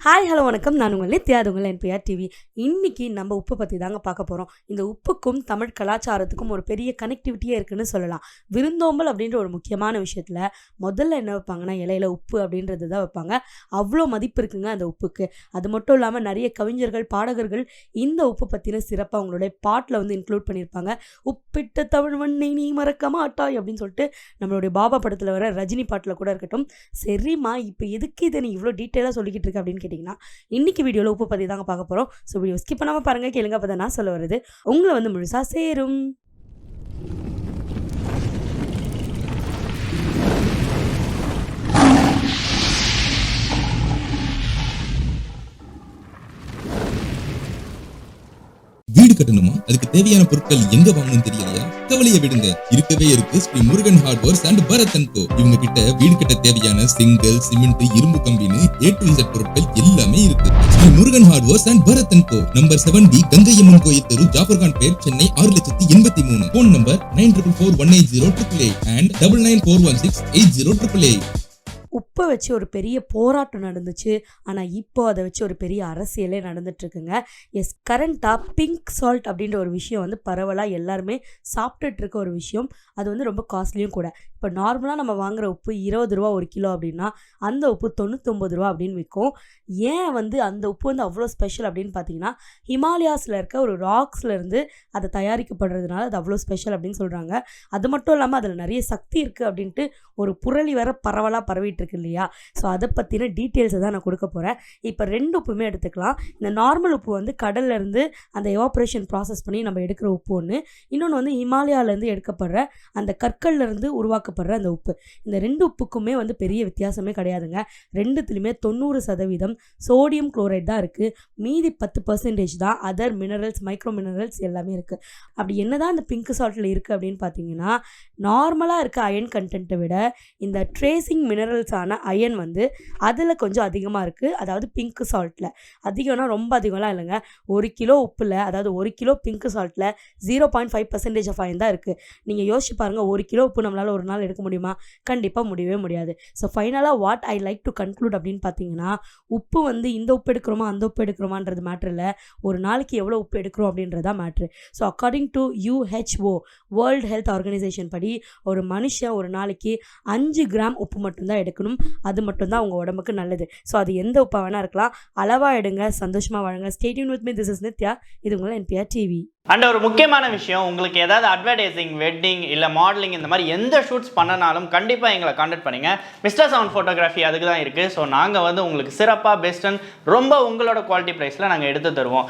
Hi hello வணக்கம். நான் உங்கள் நித்யா, அது உங்கள் என்பிஆர் டிவி. இன்றைக்கி நம்ம உப்பை பற்றி தாங்க பார்க்க போகிறோம். இந்த உப்புக்கும் தமிழ் கலாச்சாரத்துக்கும் ஒரு பெரிய கனெக்டிவிட்டியே இருக்குதுன்னு சொல்லலாம். விருந்தோம்பல் அப்படின்ற ஒரு முக்கியமான விஷயத்தில் முதல்ல என்ன வைப்பாங்கன்னா, இலையில உப்பு அப்படின்றது தான் வைப்பாங்க. அவ்வளோ மதிப்பு இருக்குங்க அந்த உப்புக்கு. அது மட்டும் இல்லாமல் நிறைய கவிஞர்கள், பாடகர்கள் இந்த உப்பு பற்றின சிறப்பாக அவங்களுடைய பாட்டில் வந்து இன்க்ளூட் பண்ணியிருப்பாங்க. உப்பிட்ட தமிழ் மண்ணை நீ மறக்க மாட்டாய் அப்படின்னு சொல்லிட்டு நம்மளுடைய பாபா படத்தில் வர ரஜினி பாட்டில் கூட இருக்கட்டும். சரிம்மா, இப்போ எதுக்கு இதை நீ இவ்வளோ டீட்டெயிலாக சொல்லிக்கிட்டு இருக்க அப்படின்னு கேட்டிங்கன்னா, இன்றைக்கி வீடியோவில் உப்பு பற்றி தாங்க பார்க்க போகிறோம். ஸோ வீடியோ ஸ்கிப் பண்ணாமல் பாருங்கள், கேளுங்க. அப்போ தான் நான் சொல்ல வருது உங்களை வந்து முழுசாக சேரும். வீடு கட்டணுமா? அதுக்கு தேவையான பொருட்கள் எங்க வாங்கணும் தெரியலையா? கவலையை விடுங்க, இருக்கவே இருக்கு Sri Murugan hardwares and Bharat and co. இவங்க கிட்ட வீடு கட்ட தேவையான செங்கல், சிமெண்ட், இரும்பு கம்பின்னு A to Z பொருட்கள் எல்லாமே இருக்கு. Sri Murugan hardwares and Bharat and co, number 7B Gangaiamman கோயில் தெரு, Jafferkhanpet, Chennai 6,83,000. Phone number 94418088 and 9941680888. உப்பை வச்சு ஒரு பெரிய போராட்டம் நடந்துச்சு. ஆனால் இப்போ அதை வச்சு ஒரு பெரிய அரசியலே நடந்துட்டுருக்குங்க. கரண்ட்டாக பிங்க் சால்ட் அப்படின்ற ஒரு விஷயம் வந்து பரவலாக எல்லாருமே சாப்பிட்டுட்டு இருக்க ஒரு விஷயம். அது வந்து ரொம்ப காஸ்ட்லியும் கூட. இப்போ நார்மலாக நம்ம வாங்குகிற உப்பு 20 ரூபா ஒரு கிலோ அப்படின்னா, அந்த உப்பு 99 ரூபா அப்படின்னு விற்கும். ஏன் வந்து அந்த உப்பு வந்து அவ்வளோ ஸ்பெஷல் அப்படின்னு பார்த்தீங்கன்னா, ஹிமாலயாஸில் இருக்க ஒரு ராக்ஸ்லேருந்து அதை தயாரிக்கப்படுறதுனால அது அவ்வளோ ஸ்பெஷல் அப்படின்னு சொல்கிறாங்க. அது மட்டும் இல்லாமல் அதில் நிறைய சக்தி இருக்குது அப்படின்ட்டு ஒரு புரளி வர பரவலாக பரவிட்டு இருக்கு இல்லையா? ஸோ அதை பற்றின டீட்டெயில்ஸை தான் நான் கொடுக்க போகிறேன். இப்போ 2 உப்புமே எடுத்துக்கலாம். இந்த நார்மல் உப்பு வந்து கடல்லேருந்து அந்த எவாப்ரேஷன் ப்ராசஸ் பண்ணி நம்ம எடுக்கிற உப்பு ஒன்று. இன்னொன்று வந்து ஹிமாலயாவிலேருந்து எடுக்கப்படுற அந்த கற்கள்லேருந்து உருவாக்கப்படுற அந்த உப்பு. இந்த 2 உப்புக்குமே வந்து பெரிய வித்தியாசமே கிடையாதுங்க. 2த்துலையுமே 90% சோடியம் குளோரைட் தான் இருக்குது. மீதி 10% தான் அதர் மினரல்ஸ், மைக்ரோ மினரல்ஸ் எல்லாமே இருக்குது. அப்படி என்ன தான் இந்த பிங்க் சால்ட்டில் இருக்குது அப்படின்னு பார்த்தீங்கன்னா, நார்மலாக இருக்க அயன் கண்டென்ட்டை விட இந்த ட்ரேசிங் மினரல்ஸான அயன் வந்து அதில் கொஞ்சம் அதிகமாக இருக்குது. அதாவது பிங்க் சால்ட்டில் அதிகம்னா ரொம்ப அதிகம்லாம் இல்லைங்க. 1 கிலோ உப்பில், அதாவது 1 கிலோ பிங்க் சால்ட்டில் 0.5% ஆஃப் அயன் தான் இருக்குது. நீங்கள் யோசிச்சு பாருங்கள், 1 கிலோ உப்பு நம்மளால் ஒரு நாள் எடுக்க முடியுமா? கண்டிப்பாக முடியவே முடியாது. ஸோ ஃபைனலாக what I like to conclude அப்படின்னு பார்த்தீங்கன்னா, உப்பு வந்து இந்த உப்பு எடுக்கிறோமா அந்த உப்பு எடுக்கிறோமான்றது மேட்ரு இல்லை. ஒரு நாளைக்கு எவ்வளோ உப்பு எடுக்கிறோம் அப்படின்றதா matter. So according to WHO, world health organisation படி ஒரு மனுஷன் ஒரு நாளைக்கு 5 கிராம் உப்பு மட்டும்தான் எடுக்கணும். அது மட்டும்தான் உங்கள் உடம்புக்கு நல்லது. ஸோ அது எந்த உப்பாக வேணா இருக்கலாம். அளவாக எடுங்க, சந்தோஷமாக வாழுங்க. Stay tune with me. This is Nithya. இது உங்கள் NPR டிவி. அண்ட் ஒரு முக்கியமான விஷயம், உங்களுக்கு ஏதாவது அட்வர்டைசிங், வெட்டிங் இல்லை மாடலிங் இந்த மாதிரி எந்த ஷூட்ஸ் பண்ணனாலும் கண்டிப்பாக எங்களை கான்டாக்ட் பண்ணுங்கள். மிஸ்டர் சவுண்ட் ஃபோட்டோகிராஃபி அதுக்கு தான் இருக்குது. ஸோ நாங்கள் வந்து உங்களுக்கு சிறப்பாக பெஸ்ட் அண்ட் ரொம்ப உங்களோட குவாலிட்டி ப்ரைஸில் நாங்கள் எடுத்து தருவோம்.